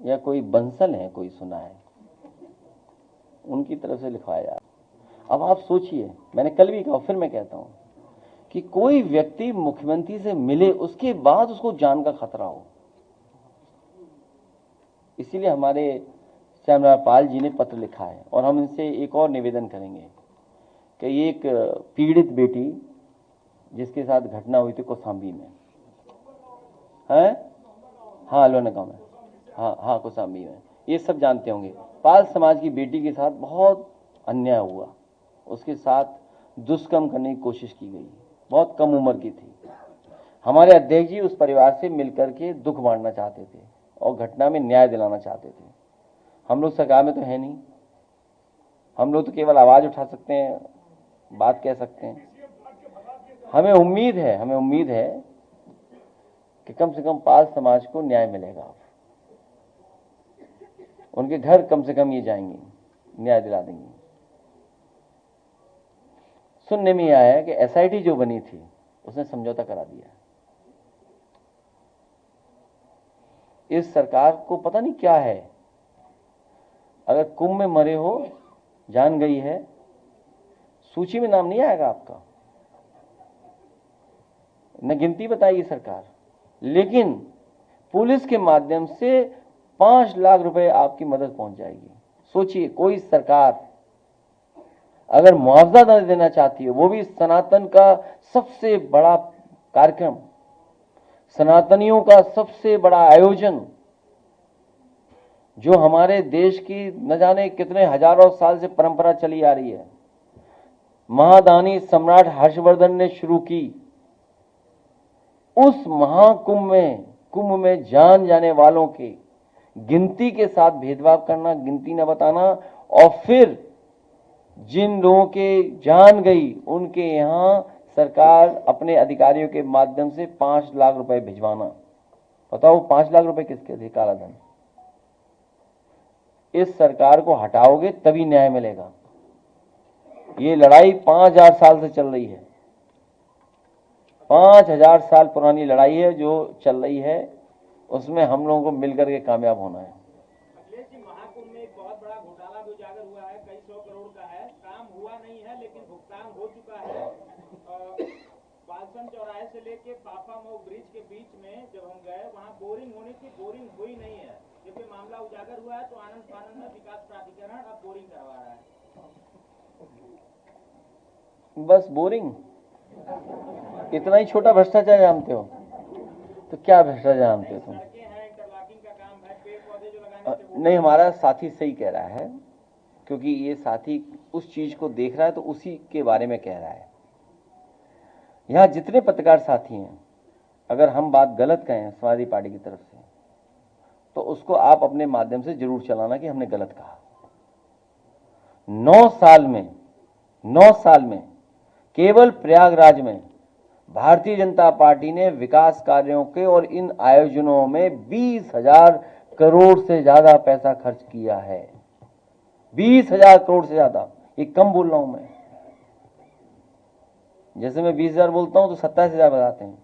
या कोई बंसल है, कोई सुना है, उनकी तरफ से लिखवाया। अब आप सोचिए, मैंने कल भी कहा, फिर मैं कहता हूं कि कोई व्यक्ति मुख्यमंत्री से मिले, उसके बाद उसको जान का खतरा हो। इसीलिए हमारे श्यामलाल पाल जी ने पत्र लिखा है, और हम इनसे एक और निवेदन करेंगे कि एक पीड़ित बेटी जिसके साथ घटना हुई थी कौशाम्बी में, है, हाँ लोना गांव में, हाँ कौशाम्बी में, ये सब जानते होंगे। पाल समाज की बेटी के साथ बहुत अन्याय हुआ, उसके साथ दुष्कर्म करने की कोशिश की गई। बहुत कम उम्र की थी। हमारे अध्यक्ष जी उस परिवार से मिलकर के दुख बांटना चाहते थे और घटना में न्याय दिलाना चाहते थे। हम लोग सरकार में तो है नहीं, हम लोग तो केवल आवाज उठा सकते हैं, बात कह सकते हैं। हमें उम्मीद है कि कम से कम पाल समाज को न्याय मिलेगा। उनके घर कम से कम ये जाएंगे, न्याय दिला देंगे। सुनने में आया है कि एसआईटी जो बनी थी उसने समझौता करा दिया। इस सरकार को पता नहीं क्या है, अगर कुंभ में मरे हो, जान गई है, सूची में नाम नहीं आएगा आपका। न गिनती बताएगी सरकार, लेकिन पुलिस के माध्यम से 5 लाख रुपए आपकी मदद पहुंच जाएगी। सोचिए, कोई सरकार अगर मुआवजा न देना चाहती है, वो भी सनातन का सबसे बड़ा कार्यक्रम, सनातनियों का सबसे बड़ा आयोजन, जो हमारे देश की न जाने कितने हजारों साल से परंपरा चली आ रही है, महादानी सम्राट हर्षवर्धन ने शुरू की, उस कुंभ में जान जाने वालों की गिनती के साथ भेदभाव करना, गिनती न बताना, और फिर जिन लोगों के जान गई उनके यहां सरकार अपने अधिकारियों के माध्यम से 5 लाख रुपए भिजवाना। बताओ 5 लाख रुपए किसके थे? काला धन। इस सरकार को हटाओगे तभी न्याय मिलेगा। ये लड़ाई 5000 साल से चल रही है, 5000 साल पुरानी लड़ाई है जो चल रही है, उसमें हम लोगों को मिलकर के कामयाब होना है। अखिलेश जी, महाकुंभ में एक बहुत बड़ा घोटाला भी उजागर हुआ है, कई 100 करोड़ का है, काम हुआ नहीं है लेकिन भुगतान हो चुका है। बालसन चौराहे से लेके पापा मऊ ब्रिज के बीच में जब हम गए, वहाँ बोरिंग होनी थी, बोरिंग हुई नहीं है। जब ये मामला उजागर हुआ है तो आनंद फानंद में विकास प्राधिकरण अब बोरिंग करवा रहा है। बस बोरिंग, इतना ही छोटा भ्रष्टाचार जानते हो? तो क्या भ्रष्टाचार जानते हो तुम? सड़कें हैं, इंटरलॉकिंग का काम है, पेड़ पौधे जो लगाने थे नहीं, हमारा साथी सही कह रहा है, क्योंकि ये साथी उस चीज को देख रहा है तो उसी के बारे में कह रहा है। यहां जितने पत्रकार साथी हैं, अगर हम बात गलत कहें समाजवादी पार्टी की तरफ से, तो उसको आप अपने माध्यम से जरूर चलाना कि हमने गलत कहा। 9 साल में केवल प्रयागराज में भारतीय जनता पार्टी ने विकास कार्यों के और इन आयोजनों में 20,000 करोड़ से ज्यादा पैसा खर्च किया है। 20,000 करोड़ से ज्यादा। ये कम बोल रहा हूं मैं, जैसे मैं 20,000 बोलता हूं तो 27,000 बताते हैं।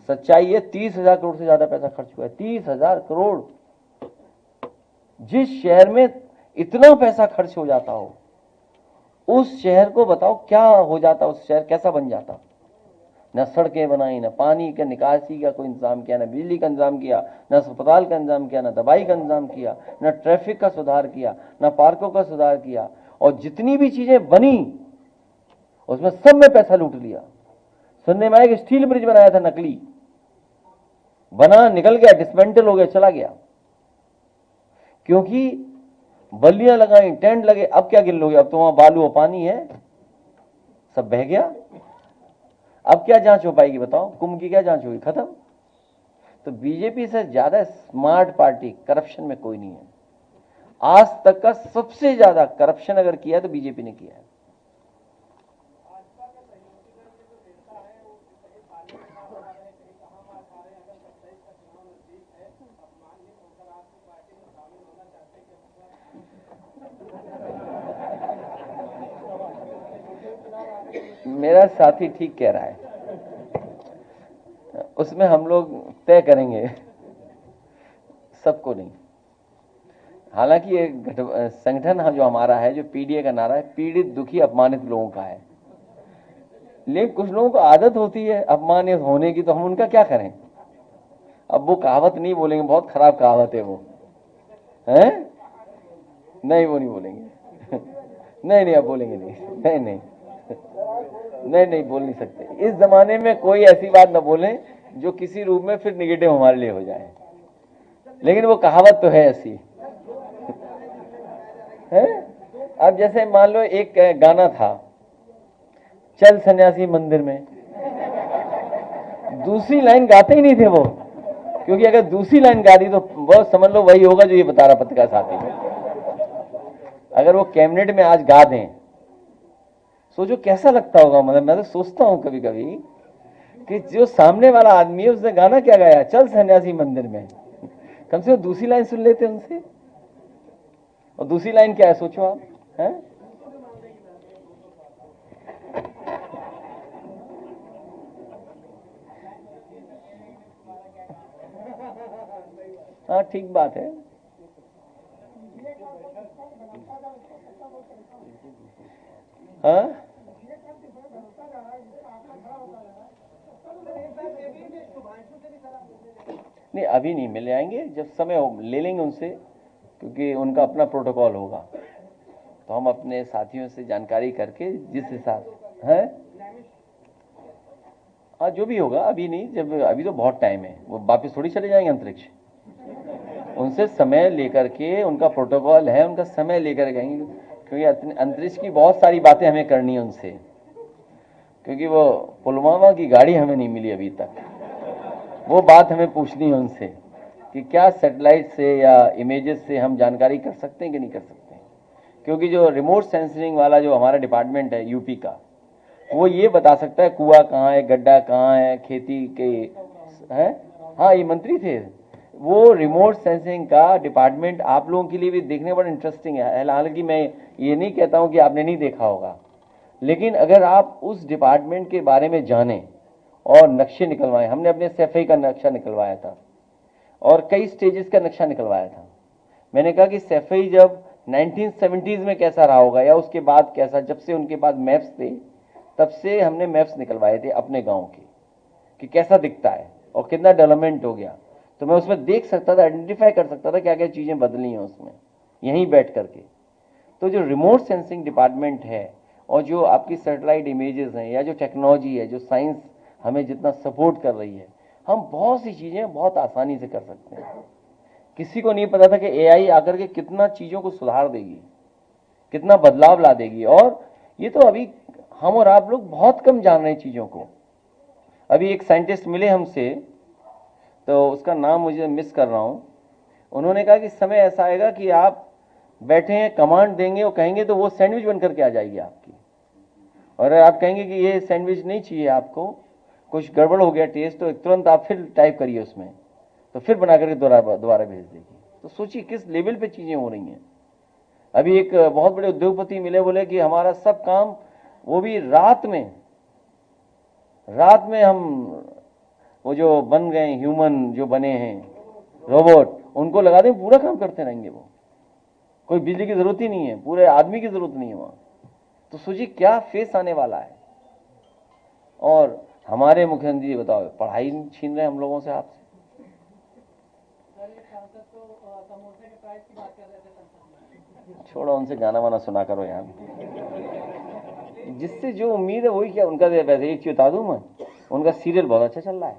सच्चाई है 30,000 करोड़ से ज्यादा पैसा खर्च हुआ है। 30,000 करोड़। जिस शहर में इतना पैसा खर्च हो जाता हो, उस शहर को बताओ क्या हो जाता, उस शहर कैसा बन जाता। न सड़कें बनाई, न पानी का निकासी का कोई इंतजाम किया, न बिजली का इंतजाम किया, न अस्पताल का इंतजाम किया, न दवाई का इंतजाम किया, न ट्रैफिक का सुधार किया, न पार्कों का सुधार किया, और जितनी भी चीजें बनी उसमें सब में पैसा लूट लिया। सुनने में आया कि स्टील ब्रिज बनाया था, नकली बना, निकल गया, डिसमेंटल हो गया, चला गया। क्योंकि बल्लियां लगाई, टेंट लगे, अब क्या गिन लोगे? अब तो वहां बालू और पानी है, सब बह गया। अब क्या जांच हो पाएगी बताओ? कुंभ की क्या जांच होगी? खत्म। तो बीजेपी से ज्यादा स्मार्ट पार्टी करप्शन में कोई नहीं है। आज तक का सबसे ज्यादा करप्शन अगर किया तो बीजेपी ने किया है। मेरा साथी ठीक कह रहा है, उसमें हम लोग तय करेंगे, सबको नहीं। हालांकि ये संगठन जो हमारा है, जो पीडीए का नारा है, पीड़ित दुखी अपमानित लोगों का है, लेकिन कुछ लोगों को आदत होती है अपमानित होने की, तो हम उनका क्या करें? अब वो कहावत नहीं बोलेंगे, बहुत खराब कहावत है वो, है? नहीं, वो नहीं बोलेंगे। नहीं, अब बोलेंगे नहीं, नहीं, बोल नहीं सकते। इस जमाने में कोई ऐसी बात ना बोले जो किसी रूप में फिर निगेटिव हमारे लिए हो जाए, लेकिन वो कहावत तो है ऐसी, है? अब जैसे मान लो एक गाना था, चल सन्यासी मंदिर में, दूसरी लाइन गाते ही नहीं थे वो, क्योंकि अगर दूसरी लाइन गा दी तो बहुत समझ लो वही होगा जो ये बता रहा पत्रकार साथी। अगर वो कैबिनेट में आज गा दें, सोचो कैसा लगता होगा। मतलब मैं तो सोचता हूं कभी कभी कि जो सामने वाला आदमी है उसने गाना क्या गाया, चल सन्यासी मंदिर में, कम से कम दूसरी लाइन सुन लेते उनसे। और दूसरी लाइन क्या है सोचो आप, हैं? हाँ, ठीक बात है। हाँ, नहीं, अभी नहीं मिल जाएंगे, जब समय हो ले लेंगे उनसे, क्योंकि उनका अपना प्रोटोकॉल होगा। तो हम अपने साथियों से जानकारी करके जिस हिसाब है, हाँ जो भी होगा, अभी नहीं, जब अभी तो बहुत टाइम है, वो वापस थोड़ी चले जाएंगे अंतरिक्ष। उनसे समय लेकर के, उनका प्रोटोकॉल है, उनका समय लेकर गएंगे, क्योंकि अंतरिक्ष की बहुत सारी बातें हमें करनी है उनसे, क्योंकि वो पुलवामा की गाड़ी हमें नहीं मिली अभी तक। वो बात हमें पूछनी है उनसे कि क्या सैटेलाइट से या इमेजेस से हम जानकारी कर सकते हैं कि नहीं कर सकते हैं, क्योंकि जो रिमोट सेंसिंग वाला जो हमारा डिपार्टमेंट है यूपी का, वो ये बता सकता है कुआं कहाँ है, गड्ढा कहाँ है, खेती के है। हाँ, ये मंत्री थे। वो रिमोट सेंसिंग का डिपार्टमेंट आप लोगों के लिए भी देखने बड़ा इंटरेस्टिंग है। हालांकि मैं ये नहीं कहता हूँ कि आपने नहीं देखा होगा, लेकिन अगर आप उस डिपार्टमेंट के बारे में जानें और नक्शे निकलवाएं, हमने अपने सैफई का नक्शा निकलवाया था और कई स्टेजेस का नक्शा निकलवाया था। मैंने कहा कि सैफई जब 1970s में कैसा रहा होगा या उसके बाद कैसा, जब से उनके पास मैप्स थे तब से हमने मैप्स निकलवाए थे अपने गांव के कि कैसा दिखता है और कितना डेवलपमेंट हो गया। तो मैं उसमें देख सकता था, आइडेंटिफाई कर सकता था क्या क्या चीज़ें बदली हैं उसमें यहीं बैठ करके। तो जो रिमोट सेंसिंग डिपार्टमेंट है और जो आपकी सैटेलाइट इमेजेस हैं या जो टेक्नोलॉजी है, जो साइंस हमें जितना सपोर्ट कर रही है, हम बहुत सी चीज़ें बहुत आसानी से कर सकते हैं। किसी को नहीं पता था कि एआई आकर के कितना चीज़ों को सुधार देगी, कितना बदलाव ला देगी। और ये तो अभी हम और आप लोग बहुत कम जान रहे हैं चीज़ों को। अभी एक साइंटिस्ट मिले हमसे, तो उसका नाम मुझे मिस कर रहा हूँ। उन्होंने कहा कि समय ऐसा आएगा कि आप बैठे हैं, कमांड देंगे और कहेंगे तो वो सैंडविच बन करके आ जाएगी आपकी, और आप कहेंगे कि ये सैंडविच नहीं चाहिए आपको, कुछ गड़बड़ हो गया टेस्ट, तो तुरंत आप फिर टाइप करिए उसमें, तो फिर बना करके दोबारा भेज देगी। तो सोचिए किस लेवल पे चीज़ें हो रही हैं। अभी एक बहुत बड़े उद्योगपति मिले, बोले कि हमारा सब काम, वो भी रात में हम वो जो बन गए ह्यूमन, जो बने हैं रोबोट, उनको लगा दें, पूरा काम करते रहेंगे। वो कोई बिजली की जरूरत ही नहीं है, पूरे आदमी की जरूरत नहीं है वहाँ। तो सोचिए क्या फेस आने वाला है। और हमारे मुख्यमंत्री बताओ, पढ़ाई छीन रहे हम लोगों से, आपसे। छोड़ो, उनसे गाना वाना सुना करो यार, जिससे जो उम्मीद है वही क्या उनका। वैसे एक चीज बता दूं मैं, उनका सीरियल बहुत अच्छा चल रहा है।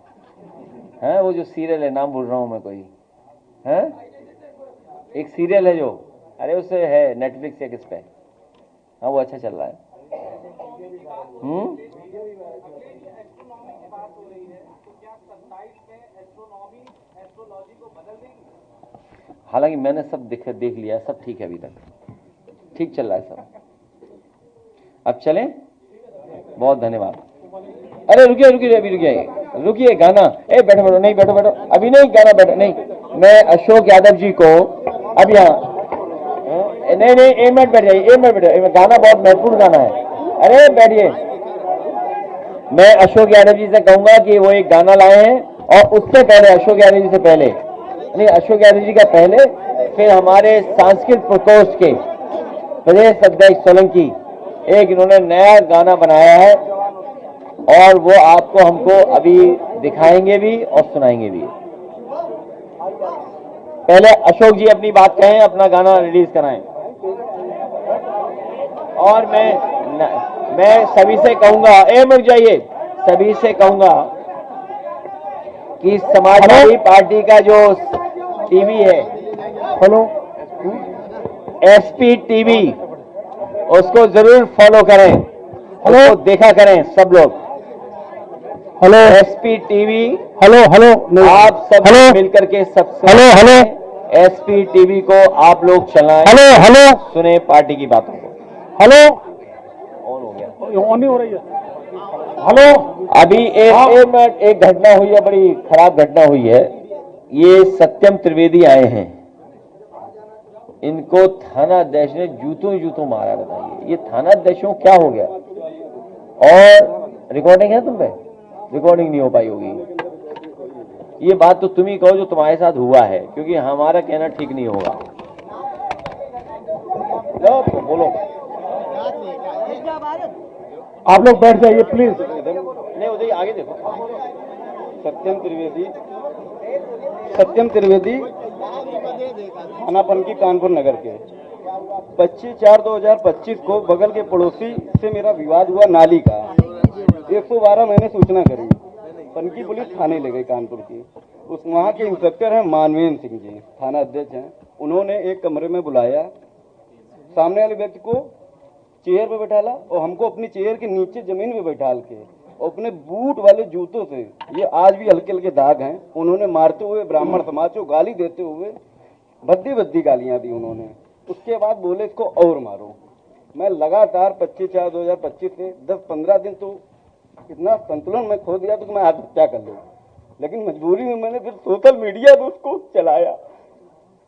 वो जो सीरियल है, नाम भूल रहा हूं मैं, कोई है एक सीरियल है जो, अरे उससे है नेटफ्लिक्स या किस पे, हाँ वो अच्छा चल रहा है। हालांकि मैंने सब देख लिया, सब ठीक है, अभी तक ठीक चल रहा है सब। अब चलें, बहुत धन्यवाद। अरे रुकिए गाना, बैठो, नहीं बैठो, अभी नहीं गाना, बैठो नहीं। मैं अशोक यादव जी को अब यहाँ, नहीं 1 मिनट बैठ जाइए, 1 मिनट बैठे, गाना बहुत महत्वपूर्ण गाना है। अरे बैठिए, मैं अशोक यादव जी से कहूंगा कि वो एक गाना लाए हैं, और उससे पहले अशोक यादव जी से पहले नहीं, अशोक यादव जी का पहले, फिर हमारे सांस्कृतिक प्रकोष्ठ के प्रदेश अध्यक्ष सोलंकी, एक इन्होंने नया गाना बनाया है और वो आपको हमको अभी दिखाएंगे भी और सुनाएंगे भी। पहले अशोक जी अपनी बात कहें, अपना गाना रिलीज कराएं। और मैं सभी से कहूंगा, रुक जाइए, सभी से कहूंगा कि समाजवादी पार्टी का जो टीवी है, एसपी टीवी, उसको जरूर फॉलो करें, उसको देखा करें सब लोग। एसपी टीवी, आप सब मिलकर के सबसे एसपी टीवी को आप लोग चलाएं, सुने पार्टी की बातों को। ऑन हो गया, ऑन नहीं हो रही है। अभी एक घटना हुई है, बड़ी खराब घटना हुई है। ये सत्यम त्रिवेदी आए हैं, इनको थानाध्यक्ष ने जूतों मारा। बताइए ये थानाध्यक्षों क्या हो गया। और रिकॉर्डिंग है तुम पे? रिकॉर्डिंग नहीं हो पाई होगी। ये बात तो तुम ही कहो जो तुम्हारे साथ हुआ है, क्योंकि हमारा कहना ठीक नहीं होगा। बोलो, आप लोग बैठ जाइए प्लीज। नहीं उधर आगे देखो, सत्यम त्रिवेदी थाना पनकी कानपुर नगर के 25/4/2025 को बगल के पड़ोसी से मेरा विवाद हुआ नाली का। 112 मैंने सूचना करी, पनकी पुलिस थाने ले गई कानपुर की। उस वहाँ के इंस्पेक्टर हैं मानवेंद्र सिंह जी, थाना अध्यक्ष हैं। उन्होंने एक कमरे में बुलाया, सामने वाले व्यक्ति को चेयर पे बैठाला और हमको अपनी चेयर के नीचे जमीन पे बैठाल के और अपने बूट वाले जूतों से, ये आज भी हल्के हल्के दाग हैं, उन्होंने मारते हुए ब्राह्मण समाज को गाली देते हुए भद्दी भद्दी गालियां दी उन्होंने। उसके बाद बोले इसको और मारो। मैं लगातार 25/4/2025 से 10-15 दिन तो इतना संतुलन में खो दिया तो मैं आत्महत्या कर लूँ, लेकिन मजबूरी में मैंने फिर सोशल मीडिया पे उसको चलाया।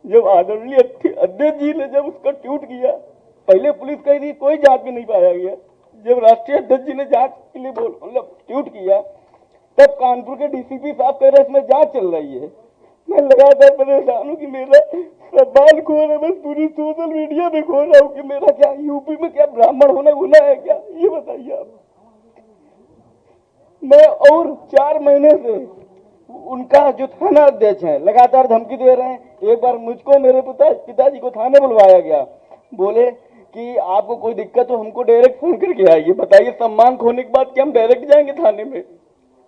जब आदरणीय अध्यक्ष जी ने जब उसका ट्वीट किया, पहले पुलिस कही थी कोई जांच में नहीं पाया गया, जब राष्ट्रीय अध्यक्ष जी ने जांच के लिए मतलब ट्वीट किया, तब कानपुर के डीसीपी साहब कह रहे इसमें जांच चल रही है। मैं लगातार परेशान हूँ कि मेरा सवाल खो रहा है, बस पूरी सोशल मीडिया में खो रहा हूँ कि मेरा क्या यूपी में क्या ब्राह्मण होना गुनाह है क्या, ये बताइए आप। मैं और 4 महीने से उनका जो थाना अध्यक्ष है लगातार धमकी दे रहे हैं। एक बार मुझको मेरे पिताजी को थाने बुलवाया गया, बोले कि आपको कोई दिक्कत हो हमको डायरेक्ट फोन करके आइए। बताइए, सम्मान खोने के बाद क्या हम डायरेक्ट जाएंगे थाने में?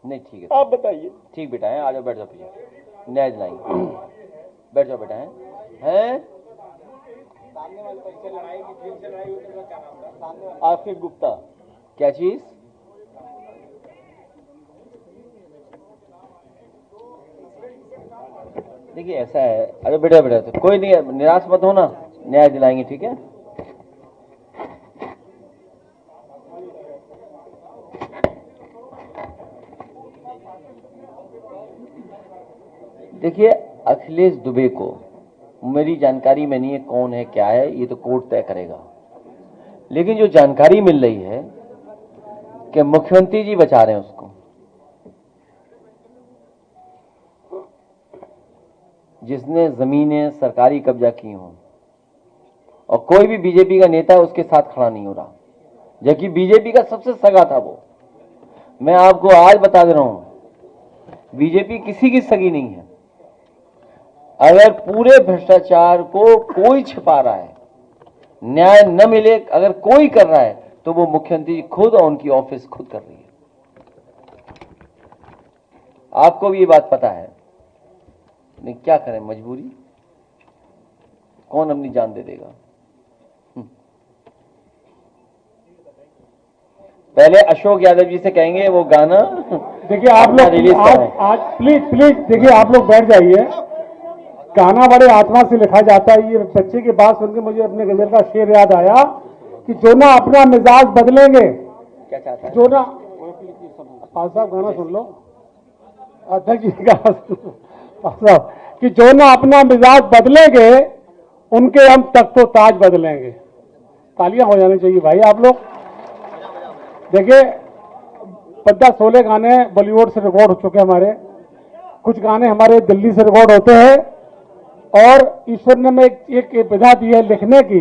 नहीं ठीक है, आप बताइए। ठीक बेटा है, आ जाओ बैठ जाओ, पीछे न्याय दिलाएंगे। बैठ जाओ बेटा हैं आसिफ गुप्ता। क्या चीज? देखिए ऐसा है, अरे बेटा बेटा तो कोई नहीं, निराश मत हो ना, न्याय दिलाएंगे, ठीक है। देखिए अखिलेश दुबे को मेरी जानकारी में नहीं है कौन है क्या है, ये तो कोर्ट तय करेगा, लेकिन जो जानकारी मिल रही है कि मुख्यमंत्री जी बचा रहे हैं उसको, जिसने जमीनें सरकारी कब्जा की हों, और कोई भी बीजेपी का नेता उसके साथ खड़ा नहीं हो रहा, जबकि बीजेपी का सबसे सगा था वो। मैं आपको आज बता दे रहा हूं, बीजेपी किसी की सगी नहीं है। अगर पूरे भ्रष्टाचार को कोई छिपा रहा है, न्याय न मिले अगर कोई कर रहा है, तो वो मुख्यमंत्री खुद और उनकी ऑफिस खुद कर रही है। आपको भी ये बात पता है, नहीं क्या करें, मजबूरी, कौन अपनी जान दे देगा। पहले अशोक यादव जी से कहेंगे वो गाना। देखिए आप लोग आज प्लीज देखिए आप लोग बैठ जाइए। गाना बड़े आत्मा से लिखा जाता है। ये बच्चे की बात सुनकर मुझे अपने गजल का शेर याद आया कि जो ना अपना मिजाज बदलेंगे, क्या चाहता है? जो ना साहब गाना सुन लो, अध्यक्ष जी का साहब कि जो ना अपना मिजाज बदलेंगे उनके हम तख्तो ताज बदलेंगे। तालियां हो जानी चाहिए भाई आप लोग। देखिए 15-16 गाने बॉलीवुड से रिकॉर्ड हो चुके हैं हमारे, कुछ गाने हमारे दिल्ली से रिकॉर्ड होते हैं, और ईश्वर ने हमें एक विधा दी है लिखने की